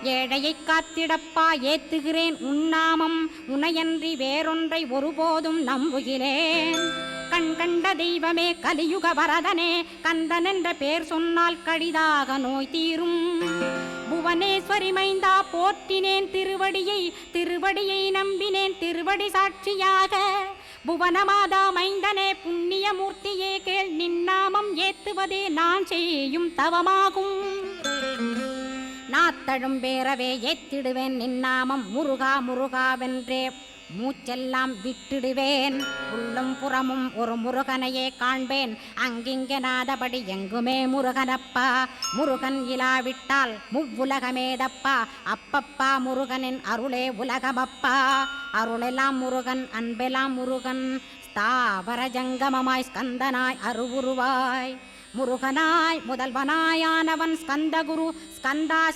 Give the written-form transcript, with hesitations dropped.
ஏழையைக் காத்திடப்பா ஏத்துகிறேன் உன்னாமம் உனையன்றி வேறொன்றை ஒருபோதும் நம்புகிறேன். கண் கண்ட தெய்வமே கலியுக வரதனே கந்தன் என்ற பேர் சொன்னால் கடிதாக நோய் தீரும். புவனேஸ்வரி மைந்தா போற்றினேன் திருவடியை நம்பினேன் திருவடி சாட்சியாக. புவனமாதா மைந்தனே புண்ணியமூர்த்தியே கேள் நின்னாமம் ஏத்துவதே நான் செய்யும் தவமாகும். நாத்தழும் பேரவே ஏத்திடுவேன் நின்னாமம் முருகா முருகாவென்றே மூச்செல்லாம் விட்டிடுவேன். உள்ளும் புறமும் ஒரு முருகனையே காண்பேன் அங்கிங்கெனாதபடி எங்குமே முருகனப்பா. முருகன் இலாவிட்டால் முவ்வுலகமேதப்பா. அப்பப்பா முருகனின் அருளே உலகமப்பா. அருளெல்லாம் முருகன் அன்பெல்லாம் முருகன் ஸ்தாவர ஜங்கமமாய் ஸ்கந்தனாய் அருவுருவாய் முருகனாய் முதல்வனாயானவன் ஸ்கந்தகுரு ஸ்கந்தாஸ்ர